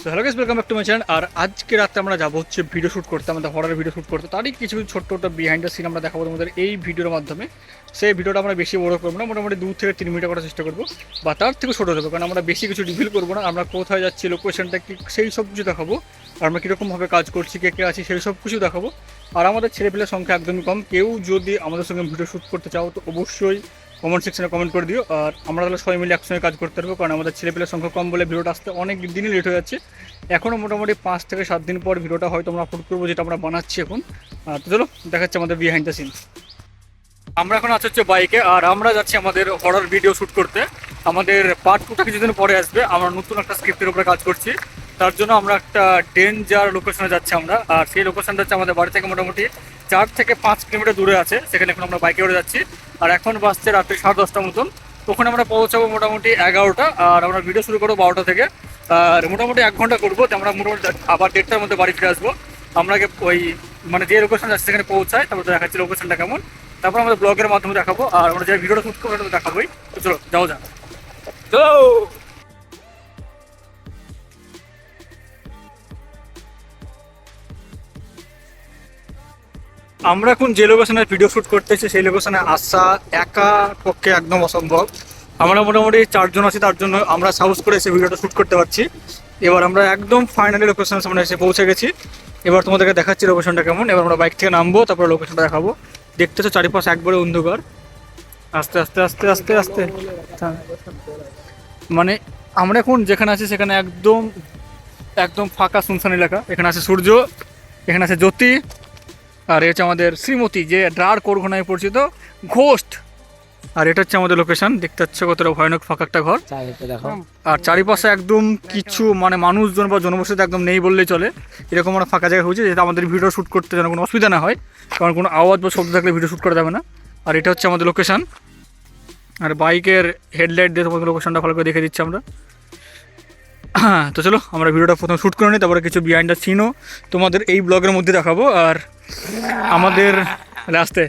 So hello guys, welcome back to my channel. আর আজকে রাতে আমরা যাবো হচ্ছে ভিডিও শ্যুট করতে, আমাদের হরার ভিডিও শ্যুট করতে। তারই কিছু ছোট্ট ছোট্ট বিহাইন্ড দ্য সিন আমরা দেখাবো তোমাদের এই ভিডিওর মাধ্যমে। সেই ভিডিওটা আমরা বেশি বড় করবো না, মোটামুটি 2 থেকে 3 মিনিট করার চেষ্টা করবো, বা তার থেকে ছোটো দেবো, কারণ আমরা বেশি কিছু রিভিল করবো না। আমরা কোথায় যাচ্ছি, লোকেশনটা কি, সেই সব কিছু দেখাবো। আর আমরা কীরকমভাবে কাজ করছি, কে কে আছি, সেই সব কিছু দেখাবো। আর আমাদের ছেলেপেলের সংখ্যা একদমই কম। কেউ যদি আমাদের সঙ্গে ভিডিও শ্যুট করতে চাও তো অবশ্যই কমেন্ট সেকশনে কমেন্ট করে দিও। আর আমরা তাহলে সবাই মিলে একসঙ্গে কাজ করতে পারবো, কারণ আমাদের ছেলেপেলের সংখ্যা কম বলে ভিডিওটা আসতে অনেক দিনই লেট হয়ে যাচ্ছে। এখনও মোটামুটি 5 থেকে 7 দিন পর ভিডিওটা হয়তো আমরা আপলোড করবো, যেটা আমরা বানাচ্ছি এখন। তো চলো দেখাচ্ছি আমাদের বিহাইন্ড দ্য সিন। আমরা এখন আছি হচ্ছে বাইকে, আর আমরা যাচ্ছি আমাদের হরর ভিডিও শ্যুট করতে। আমাদের পার্ট 2টা কিছুদিন পরে আসবে। আমরা নতুন একটা স্ক্রিপ্টের উপরে কাজ করছি, তার জন্য আমরা একটা ডেঞ্জার লোকেশনে যাচ্ছি আমরা। আর সেই লোকেশনটা হচ্ছে আমাদের বাড়ি থেকে মোটামুটি 4 থেকে 5 কিলোমিটার দূরে আছে। সেখানে এখন আমরা বাইকে করে যাচ্ছি। আর এখন বাজছে রাত্রি 10:30টার মতন। ওখানে আমরা পৌঁছাবো মোটামুটি 11টা, আর আমরা ভিডিও শুরু করবো 12টা থেকে। আর মোটামুটি 1 ঘন্টা করবো, তো আমরা মোটামুটি আবার 1:30টার মধ্যে বাড়ি ফিরে আসবো। আমরা ওই মানে যে লোকেশন যাচ্ছে সেখানে পৌঁছায়, তারপর দেখাচ্ছি লোকেশনটা কেমন। তারপর আমাদের ব্লগের মাধ্যমে দেখাবো, আর আমরা যে ভিডিওটা শ্যুট করবো সেটা দেখাবোই। তো চলো যাও যাক। তো আমরা এখন যে লোকেশনে ভিডিও শ্যুট করতেছি সেই লোকেশনে আসা একা পক্ষে একদম অসম্ভব। আমরা মোটামুটি 4 জন আছি, তার জন্য আমরা সাহস করে এসে ভিডিওটা শ্যুট করতে পারছি। এবার আমরা একদম ফাইনালি লোকেশনের সামনে এসে পৌঁছে গেছি। এবার তোমাদেরকে দেখাচ্ছি লোকেশনটা কেমন। এবার আমরা বাইক থেকে নামবো, তারপরে লোকেশনটা দেখাবো। দেখতেছো চারিপাশে একবারে অন্ধকার। আস্তে আস্তে আস্তে আস্তে আস্তে মানে আমরা এখন যেখানে আছি সেখানে একদম একদম ফাঁকা শুনশান এলাকা। এখানে আছে সূর্য, এখানে আছে জ্যোতি, আর এটা হচ্ছে আমাদের শ্রীমতী, যে ড্রার কোরঘ নামে পরিচিত ঘোস্ট। আর এটা হচ্ছে আমাদের লোকেশন। দেখতে পাচ্ছ কতটা ভয়ানক ফাঁকা একটা ঘর। আর চারিপাশে একদম কিছু মানে মানুষজন বা জনবসতি একদম নেই বললেই চলে। এরকম একটা ফাঁকা জায়গা হয়েছে, যেটা আমাদের ভিডিও শ্যুট করতে যেন কোনো অসুবিধা না হয়, কারণ কোনো আওয়াজ বা শব্দ থাকলে ভিডিও শ্যুট করা যাবে না। আর এটা হচ্ছে আমাদের লোকেশন। আর বাইকের হেডলাইট দিয়ে তোমাদের লোকেশনটা ভালো করে দেখে দিচ্ছি আমরা। তো চলো আমরা ভিডিওটা প্রথমে শ্যুট করে নিই, তারপরে কিছু বিহাইন্ড দ্য সিনও তোমাদের এই ব্লগের মধ্যে দেখাবো। আর আমাদের লাস্টে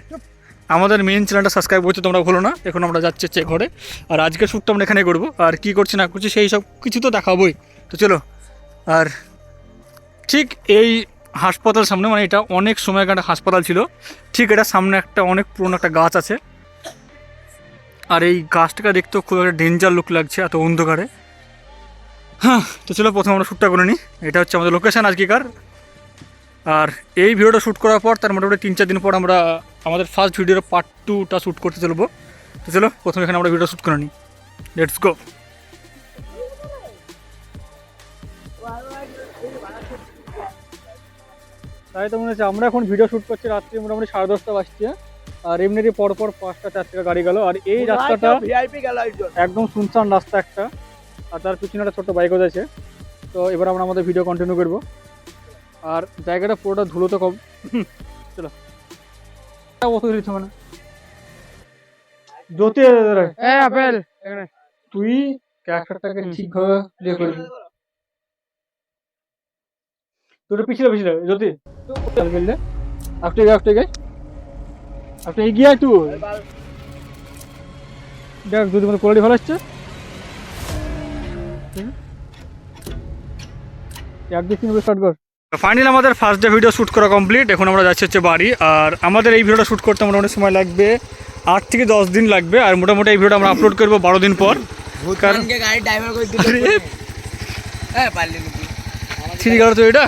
আমাদের মেন চ্যানেলটা সাবস্ক্রাইব করতে তোমরা ভুলো না। এখন আমরা যাচ্ছি হচ্ছে ঘরে, আর আজকের শ্যুটটা আমরা এখানে করবো। আর কী করছি না করছি সেই সব কিছু তো দেখাবোই। তো চলো। আর ঠিক এই হাসপাতাল সামনে, মানে এটা অনেক সময়কার একটা হাসপাতাল ছিল, ঠিক এটা সামনে একটা অনেক পুরনো একটা গাছ আছে। আর এই গাছটাকে দেখতেও খুব একটা ডেঞ্জার লুক লাগছে এত অন্ধকারে। হ্যাঁ, তো চলো প্রথমে আমরা শ্যুটটা করে নিই। এটা হচ্ছে আমাদের লোকেশান আজকেকার। আর এই ভিডিওটা শ্যুট করার পর তার মোটামুটি 3-4 দিন পর আমরা আমাদের ফার্স্ট ভিডিওর পার্ট 2টা শ্যুট করতে চলবো। তো চলো প্রথমে এখানে আমরা ভিডিও শ্যুট করে নিই। Let's go. তাই তো মনে হচ্ছে আমরা এখন ভিডিও শ্যুট করছি রাত্রি মোটামুটি 10:30টা বাজছে। আর এমনিতে পরপর 5টা 4 থেকে গাড়ি গেল। আর এই রাস্তাটা একদম শুনশান রাস্তা একটা, আর তার পিছনে একটা ছোট্ট বাইকও আছে। তো এবার আমরা আমাদের ভিডিও কন্টিনিউ করবো। আর জায়গাটা পুরোটা ধুলো তো কম। চলো মানে জ্যোতি আপেল তুই ক্যারেক্টারটাকে ঠিকভাবে প্লে করবি। তোর পিছলে পিছলে জ্যোতি খেললে আপনি আপনি এগিয়ে আয় তুই। দেখ যদি মানে কোয়ালিটি ভালো আসছে। স্টার্ট কর। ফাইনালি আমাদের ফার্স্ট ডে ভিডিও শ্যুট করা কমপ্লিট। এখন আমরা যাচ্ছি হচ্ছে বাড়ি। আর আমাদের এই ভিডিওটা শ্যুট করতে মোটামুটি সময় লাগবে 8 থেকে 10 দিন লাগবে। আর মোটামুটি এই ভিডিওটা আমরা আপলোড করবো 12 দিন পর। ছিঁড়ে গেল তো এটা।